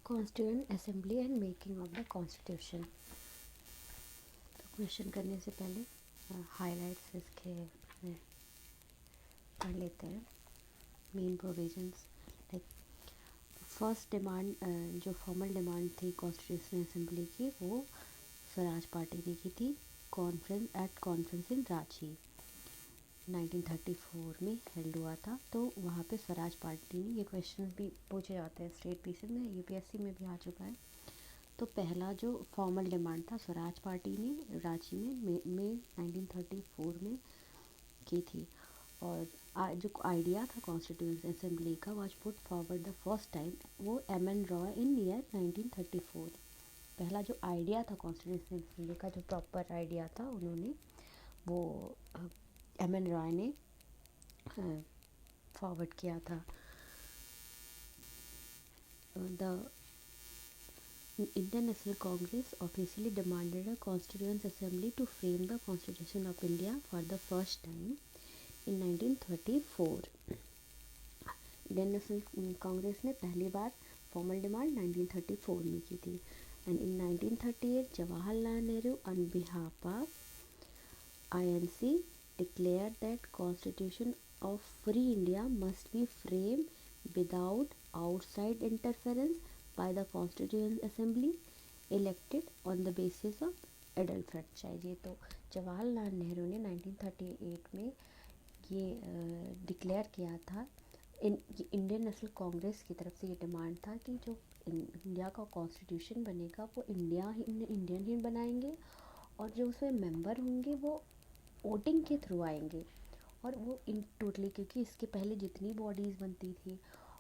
Constituent assembly and making of the constitution. तो question करने से पहले हाइलाइट्स इसके पढ़ लेते हैं। Main provisions like first demand, जो फॉर्मल डिमांड थी कॉन्स्टिट्यूशन असेंबली की, वो स्वराज पार्टी ने की थी कॉन्फ्रेंस इन रांची 1934 में हेल्ड हुआ था। तो वहाँ पे स्वराज पार्टी ने, ये क्वेश्चन भी पूछे जाते हैं स्टेट पीसीएस में, यूपीएससी में भी आ चुका है। तो पहला जो फॉर्मल डिमांड था स्वराज पार्टी ने रांची में मई 1934 में की थी। और जो आइडिया था कॉन्स्टिट्यूंट असेंबली का was put forward the first time, वो एम.एन. रॉय इन ईयर 1934। पहला जो आइडिया था कॉन्स्टिट्यूंट असेंबली का, जो प्रॉपर आइडिया था, उन्होंने वो एम.एन. रॉय ने फॉरवर्ड किया था। The Indian National Congress officially demanded a Constituent Assembly to frame the Constitution of India for the first time in 1934. Indian national Congress ने पहली बार फॉर्मल डिमांड 1934 में की थी। And in 1938 Jawaharlal Nehru on behalf of INC declared that Constitution of Free India must be framed without outside interference by the Constituent Assembly elected on the basis of adult franchise। ये तो जवाहरलाल नेहरू ने 1938 में ये declare किया था। इंडियन नेशनल कांग्रेस की तरफ से ये डिमांड था कि जो इंडिया का कॉन्स्टिट्यूशन बनेगा वो इंडियन ही बनाएंगे, और जो उसमें मेंबर होंगे वो वोटिंग के थ्रू आएंगे। और वो इन टोटली, क्योंकि इसके पहले जितनी बॉडीज़ बनती थी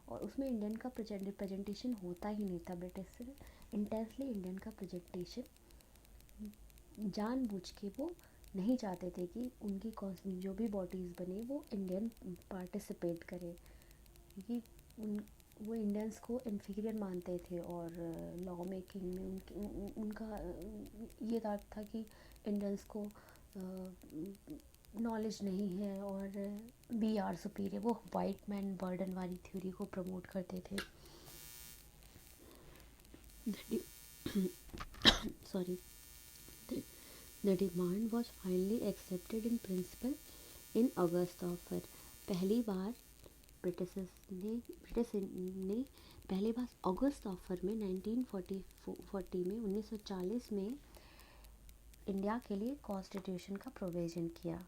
और उसमें इंडियन का प्रेजेंटेशन होता ही नहीं था। ब्रिटिश से इंटेंसली इंडियन का प्रेजेंटेशन जानबूझ के वो नहीं चाहते थे कि उनकी जो भी बॉडीज़ बने वो इंडियन पार्टिसिपेट करें, क्योंकि वो इंडियंस को इन्फीरियर मानते थे। और लॉ मेकिंग में उनका ये था कि इंडियंस को नॉलेज नहीं है और वी आर सुपीरियर। वो वाइट मैन बर्डन वाली थ्योरी को प्रमोट करते थे। Sorry The demand was finally accepted in principle in August offer. पहली बार ब्रिटिश ने पहली बार अगस्त ऑफर में 1940 में 1940 में इंडिया के लिए कॉन्स्टिट्यूशन का प्रोविज़न किया।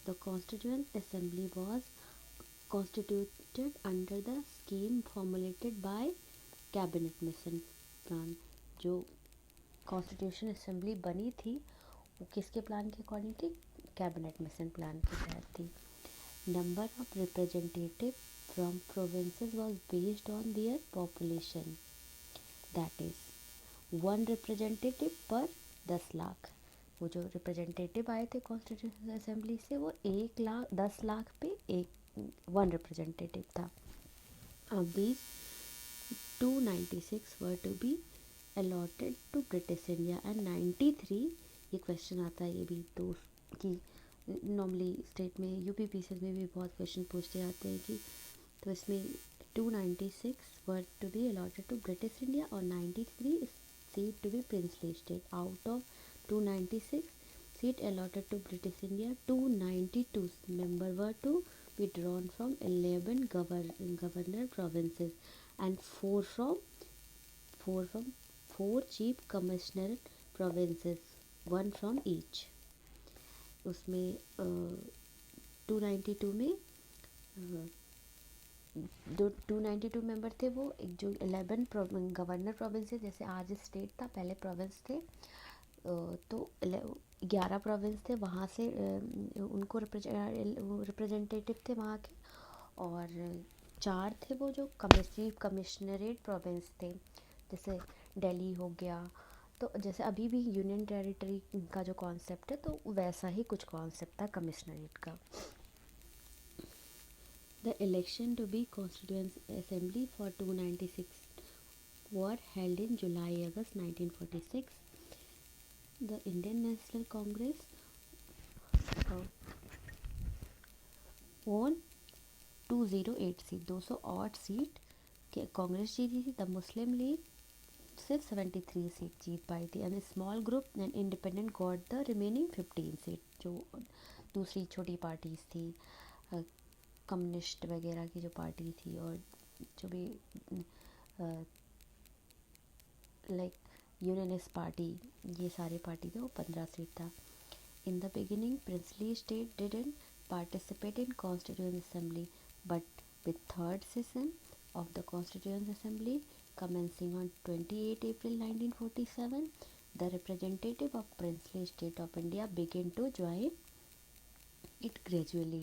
The constituent assembly was constituted under the scheme formulated bye cabinet mission plan. जो कॉन्स्टिट्यूशन असेंबली बनी थी वो किसके प्लान के अकॉर्डिंग थी? कैबिनेट मिशन प्लान के तहत थी। Number of representative from provinces was based on their population, that is 1 representative पर 10 लाख। वो जो रिप्रेजेंटेटिव आए थे कॉन्स्टिट्यूशन असेंबली से, वो 10 लाख पे 1 रिप्रेजेंटेटिव था। अब these 296 were to be allotted to British India and 93, ये क्वेश्चन आता है ये भी तो कि नॉर्मली स्टेट में यूपीपीसीएस में भी बहुत क्वेश्चन पूछते आते हैं कि, तो इसमें 296 were to be allotted to British India और 93 seat to be princely state. Out of 296 seat allotted to British India, 292 member were to be drawn from 11 governor provinces and 4 chief commissioner provinces, 1 from each। उसमें 292 में जो 292 member थे वो एक जो 11 governor provinces, जैसे आज स्टेट था पहले प्रोविंस थे, तो 11 प्रोविंस थे, वहाँ से उनको रिप्रेजेंटेटिव थे वहाँ के। और 4 थे वो जो चीफ कमिश्नरेट प्रोविंस थे, जैसे दिल्ली हो गया। तो जैसे अभी भी यूनियन टेरिटरी का जो कॉन्सेप्ट है, तो वैसा ही कुछ कॉन्सेप्ट था कमिश्नरेट का। The election to be Constituent Assembly for 296 were held in July-August 1946. The Indian National Congress won 208 seat, 208 seat कि कांग्रेस जीती थी, द मुस्लिम लीग सिर्फ 73 सीट जीत पाई थी, and small group and independent got the remaining 15 seat. जो दूसरी छोटी parties थी, communist वगैरह की जो पार्टी थी, और जो भी लाइक यूनियनिस्ट पार्टी, ये सारी पार्टी थे, वो 15 सीट था। In the beginning princely state didn't participate in constituent assembly, but with third session of the Constituent Assembly commencing on 28 April 1947, the representative of princely state of India began to join it gradually.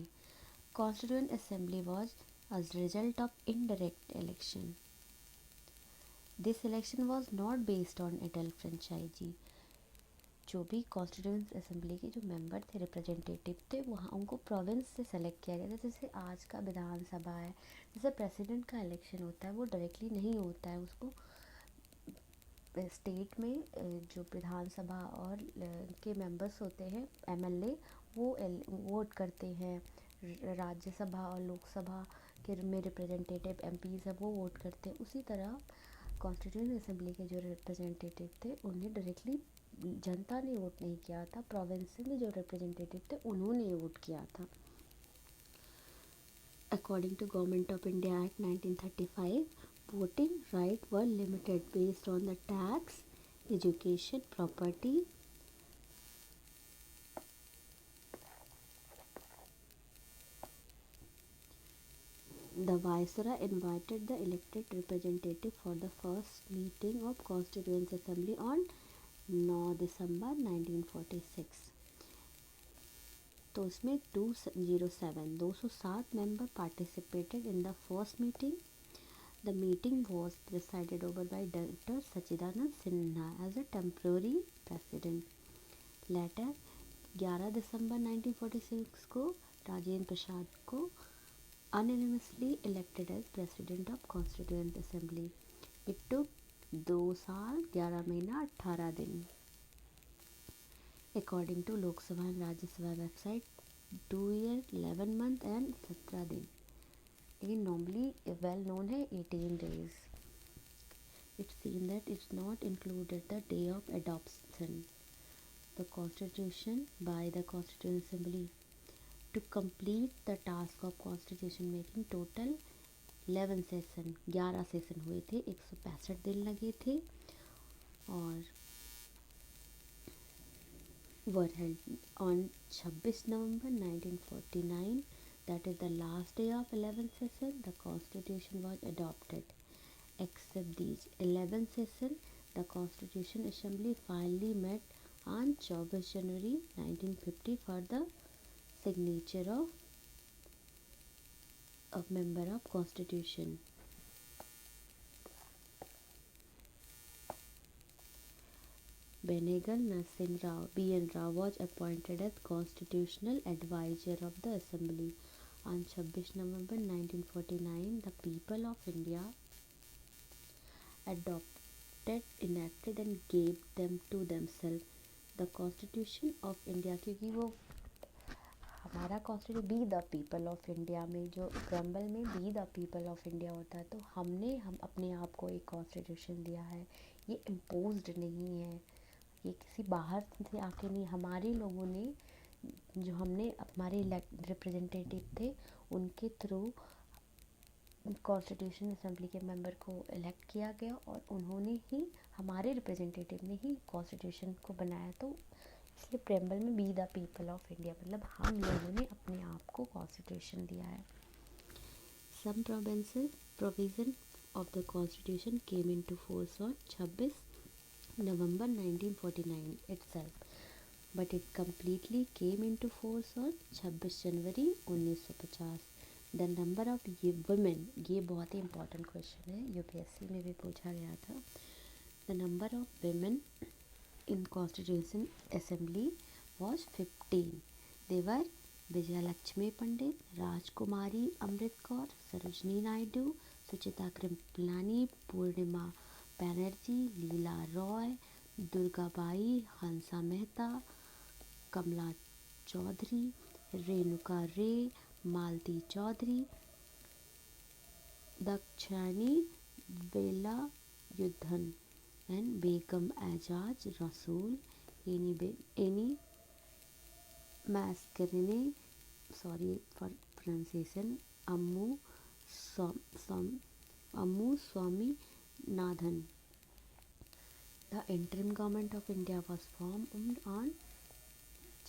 Constituent Assembly was a result of indirect election. This election was not based on adult franchise. जो भी constituent assembly के जो member थे, representative थे, वहाँ उनको province से select किया गया था। जैसे आज का विधानसभा है, जैसे प्रेसिडेंट का इलेक्शन होता है, वो डायरेक्टली नहीं होता है, उसको स्टेट में जो विधानसभा और के मेंबर्स होते हैं, एमएलए, वो वोट करते हैं। राज्यसभा और लोकसभा के में रिप्रेजेंटेटिव एमपीज है, वो वोट करते हैं। उसी तरह कॉन्स्टिट्यूंट असेंबली के जो रिप्रेजेंटेटिव थे, उन्हें डायरेक्टली जनता ने वोट नहीं किया था, प्रोविंस में जो रिप्रेजेंटेटिव थे उन्होंने वोट किया था। According to government of India act 1935, voting right were limited based on the tax, education, property, the viceroy invited the elected representative for the first meeting of Constituent Assembly on 9 December 1946. तो उसमें 207 member participated in the first meeting. The meeting was presided over by Dr. Sachidanand Sinha as a temporary president. Later, 11 दिसंबर 1946 को राजेंद्र प्रसाद को unanimously elected as President of Constituent Assembly. It took 2 साल 11 महीना 18 दिन. According to Lok Sabha and Rajya Sabha website, 2 year 11 month and 17 दिन. लेकिन normally well known है 18 days. It seems that it's not included the day of adoption. The Constitution by the Constituent Assembly. To complete the task of constitution making, total 11 session 11 session हुए थे, 165 दिन लगे थे, और were held on 26 November 1949. That is the last day of 11th session. The constitution was adopted. Except these 11 session, the Constitution Assembly finally met on 24 January 1950 for the signature of a member of Constitution. Benegal Narsingh Rao B.N. Rao was appointed as Constitutional Advisor of the Assembly. On 26 November 1949, the people of India adopted, enacted and gave them to themselves the Constitution of India, क्योंकि वो हमारा constitution be the people of India में जो प्रम्बल में be the people of India होता है, तो हम अपने आप को एक कॉन्स्टिट्यूशन दिया है। ये इम्पोज्ड नहीं है, ये किसी बाहर से आके नहीं, हमारे लोगों ने, जो हमने हमारे रिप्रेजेंटेटिव थे, उनके थ्रू कॉन्स्टिट्यूशन असेंबली के मेंबर को इलेक्ट किया गया, और उन्होंने ही, हमारे रिप्रेजेंटेटिव ने ही कॉन्स्टिट्यूशन को बनाया। तो इसलिए प्रेम्बल में be the people of India, मतलब हम लोगों ने अपने आप को कॉन्स्टिट्यूशन दिया है। Some provision of the constitution came into force on 26 November 1949 itself, but it completely came into force on 26 January 1950. The number of women, ये बहुत ही important question है, यूपीएससी में भी पूछा गया था. The number of women in Constitution Assembly was 15. They were Vijayalakshmi पंडित, राजकुमारी अमृत कौर, सरोजनी नायडू, सुचिता कृपलानी, पूर्णिमा बैनर्जी, लीला रॉय, दुर्गाबाई, हंसा मेहता, कमला चौधरी, रेणुका रे, मालती Chaudhary, Dakshayani Velayuddin and Begum Ajaz Rasool, any Mascarene, sorry for pronunciation, Ammu Som, Som, Ammu Swami Nathan. The interim government of India was formed on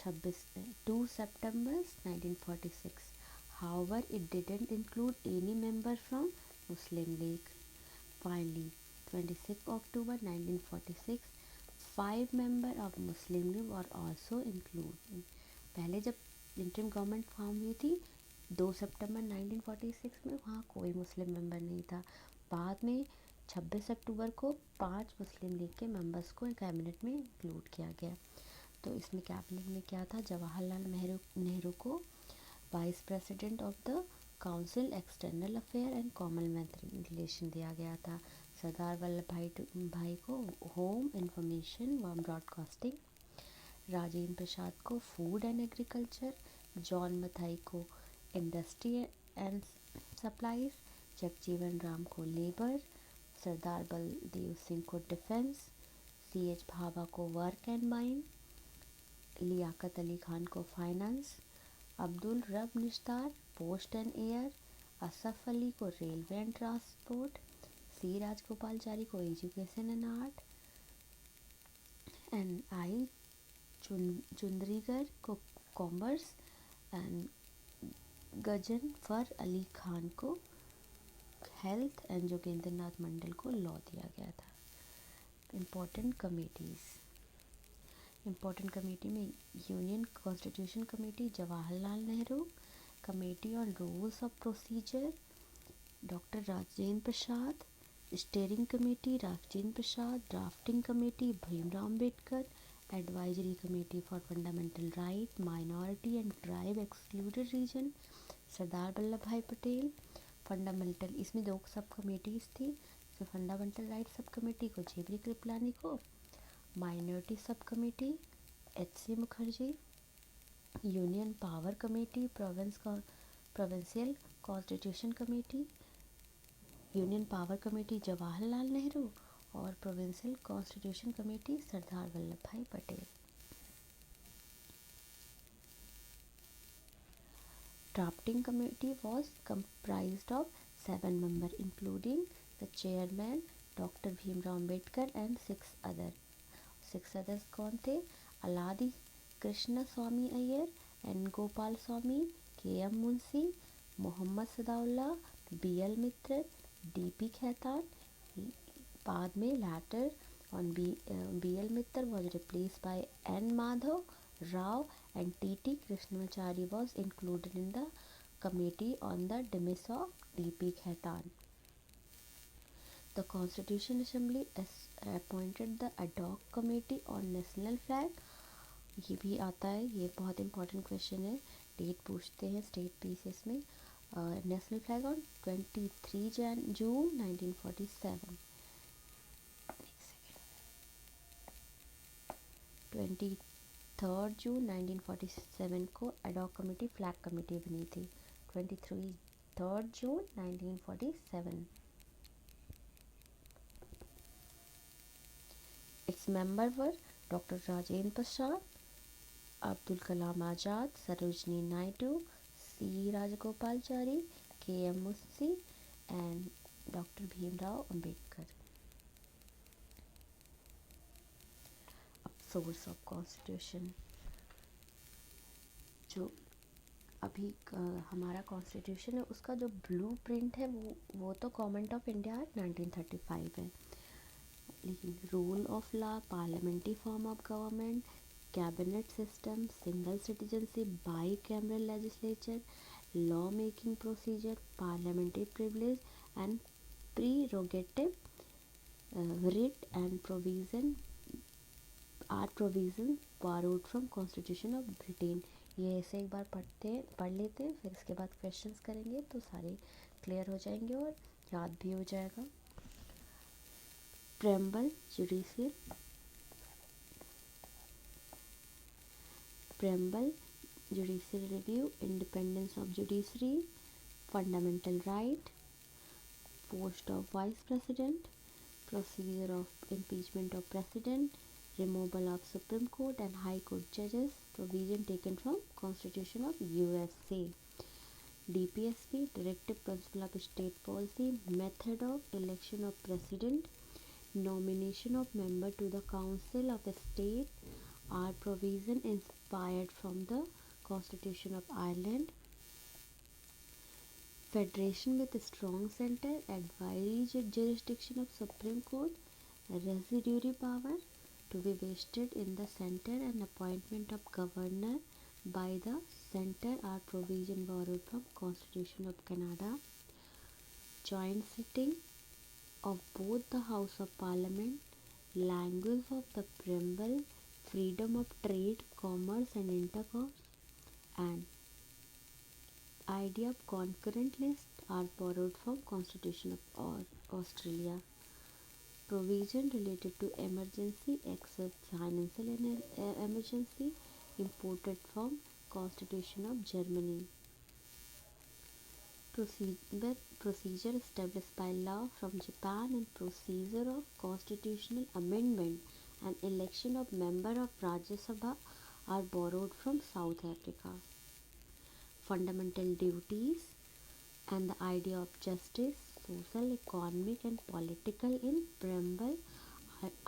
2 September 1946. However, it didn't include any member from Muslim League. Finally, 26 October 1946, 5 members of Muslim League were also included. पहले जब interim government form हुई थी 2 सितंबर 1946 में, वहाँ कोई मुस्लिम member नहीं था. बाद में 26 अक्टूबर को 5 मुस्लिम लीग के मेंबर्स को कैबिनेट में इंक्लूड किया गया. तो इसमें कैबिनेट में क्या था, जवाहरलाल नेहरू को vice president of the council external affair and commonwealth relation दिया गया था. सरदार वल्लभ भाई को होम इंफॉर्मेशन व ब्रॉडकास्टिंग, राजेंद्र प्रसाद को food and agriculture, John Mathai को industry and supplies, Jagjivan Ram को लेबर, सरदार बलदेव सिंह को डिफेंस, C.H. भाभा को work and mine, Liaquat Ali Khan को finance, Abdul Rab Nishtar post and air, Asaf Ali को railway and transport, C. Rajagopalachari को education and art, and I. Chundrigar को कॉमर्स, एंड गजनफर अली खान को हेल्थ, एंड जोगेंद्र नाथ मंडल को लॉ दिया गया था. इम्पोर्टेंट कमेटी में union constitution committee Jawaharlal Nehru, committee on rules of procedure doctor Rajendra Prasad, steering committee Rajendra Prasad, drafting committee Bhimrao Ambedkar, advisory committee for fundamental right minority and tribe excluded region Sardar Vallabh Bhai Patel. Fundamental, इसमें 2 सब committees थी. तो fundamental right sub committee को जेबी कृपलानी को, minority sub committee H.C. Mukherjee, union power committee provincial constitution committee, union power committee Jawaharlal Nehru और provincial constitution committee Sardar Vallabh Bhai Patel. Drafting committee was comprised of 7 members including the chairman Dr. Bhimrao Ambedkar and 6 others. कौन थे, अलादी कृष्ण स्वामी Iyer, N Gopal Swami, K.M. Munshi, Mohammad सदाउल्ला, B.L. मित्र, D.P. Khaitan. बाद में later on B.L. Mitra was replaced by N. Madhav Rao and T.T. Krishnamachari was included in the committee on the demise of D.P. Khaitan. The Constitution Assembly appointed the ad hoc committee on national flag. ये भी आता है, ये बहुत important question है, date पूछते हैं state pieces में. नेशनल फ्लैग ऑन 23 जून 1947. 23 जून 1947 को एडॉक कमेटी फ्लैग कमेटी बनी थी. 23 जून 1947. Its members were Dr. Rajendra Prasad, Abdul Kalam Azad, Sarojini Naidu, C. Rajagopalachari, K.M. Munsee, and Dr. Bhimrao Ambedkar. Source of constitution, जो अभी हमारा constitution है उसका जो ब्लू प्रिंट है वो तो गवर्नमेंट ऑफ इंडिया 1935 है. लेकिन rule of law, parliamentary form of government, cabinet system, single citizenship, bicameral legislature, law making procedure, parliamentary privilege and prerogative, writ and provision are provision borrowed from constitution of Britain. ये ऐसे एक बार पढ़ लेते हैं, फिर इसके बाद questions करेंगे तो सारे क्लियर हो जाएंगे और याद भी हो जाएगा. Preamble judicial review, independence of judiciary, fundamental right, post of vice president, procedure of impeachment of president, removal of Supreme Court and High Court judges, provision taken from Constitution of USA. DPSP, Directive Principle of State Policy, method of election of president, nomination of member to the Council of State are provision inspired from the Constitution of Ireland. Federation with a strong center, advisory jurisdiction of Supreme Court, residuary power to be vested in the center and appointment of governor by the center are provision borrowed from Constitution of Canada. Joint sitting of both the House of Parliament, language of the preamble, freedom of trade, commerce and intercourse, and idea of concurrent list are borrowed from Constitution of Australia. Provision related to emergency except financial emergency imported from Constitution of Germany. Procedure established by law from Japan and procedure of constitutional amendment and election of member of Rajya Sabha are borrowed from South Africa. Fundamental duties and the idea of justice, social, economic and political in preamble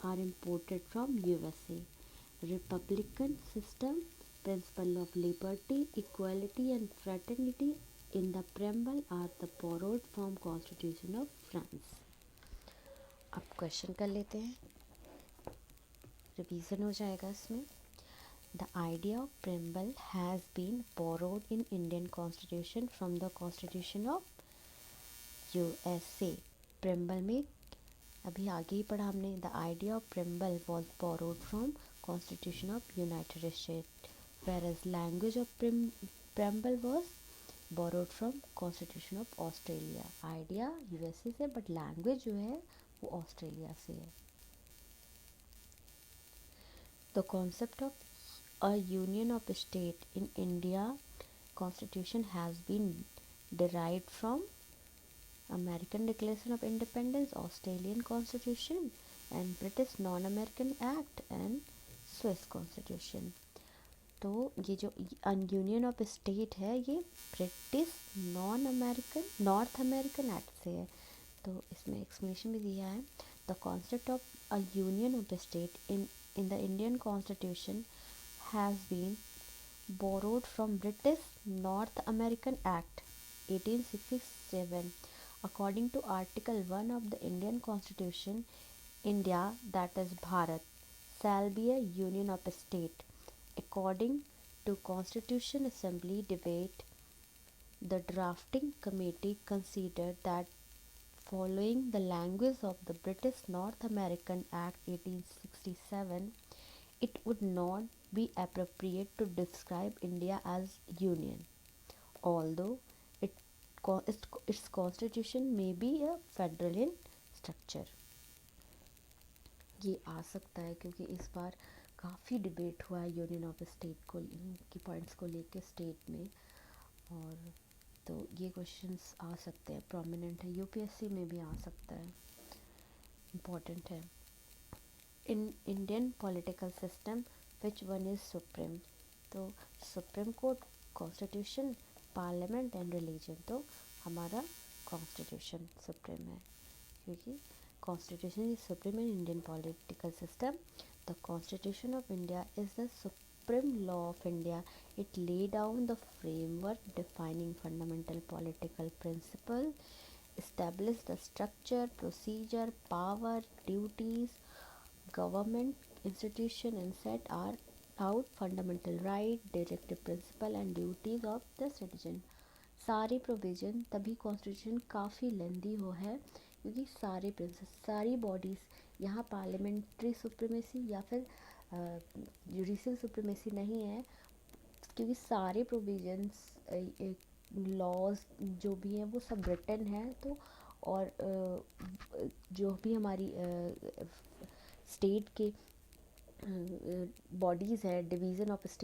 are imported from USA. Republican system, principle of liberty, equality and fraternity in the preamble are the borrowed from Constitution of France. अब question कर लेते हैं, revision हो जाएगा इसमें. The idea of preamble has been borrowed in Indian Constitution from the Constitution of USA. Preamble में अभी आगे ही पढ़ा हमने. The idea of preamble was borrowed from Constitution of United States, whereas language of preamble was borrowed from Constitution of Australia. Idea USA से, but language जो है वो Australia से है. The concept of a union of state in India Constitution has been derived from American Declaration of Independence, Australian Constitution and British Non-American Act and Swiss Constitution. तो ये जो union of state है ये British north American act से है. तो इसमें explanation भी दिया है. The concept of a union of state in the Indian Constitution has been borrowed from British North American Act 1867. According to Article 1 of the Indian Constitution, India, that is Bharat, shall be a union of state. According to Constitution Assembly debate, the drafting committee considered that following the language of the British North American Act 1867, it would not be appropriate to describe India as union, although its constitution may be a federal in structure. ये आ सकता है क्योंकि इस बार काफ़ी debate हुआ है union of state को की पॉइंट्स को लेके स्टेट में, और तो ये क्वेश्चंस आ सकते हैं, प्रोमिनेंट है, यूपीएससी में भी आ सकता है, इम्पोर्टेंट है. In Indian political system which one is supreme? तो supreme court, constitution, parliament and religion. तो हमारा कॉन्स्टिट्यूशन सुप्रीम है क्योंकि Constitution is supreme in Indian political system. The Constitution of India is the supreme law of India. It laid down the framework defining fundamental political principles, established the structure, procedure, power, duties, government institution, and set out fundamental right, directive principle and duties of the citizen. सारे provision तभी constitution काफ़ी लेंदी है क्योंकि सारे principal, सारी bodies, यहाँ parliamentary supremacy या फिर जुडिशियल सुप्रीमेसी नहीं है क्योंकि सारे प्रोविजंस, लॉज जो भी हैं वो सब रिटन है. तो और जो भी हमारी स्टेट के बॉडीज़ है, डिवीज़न ऑफ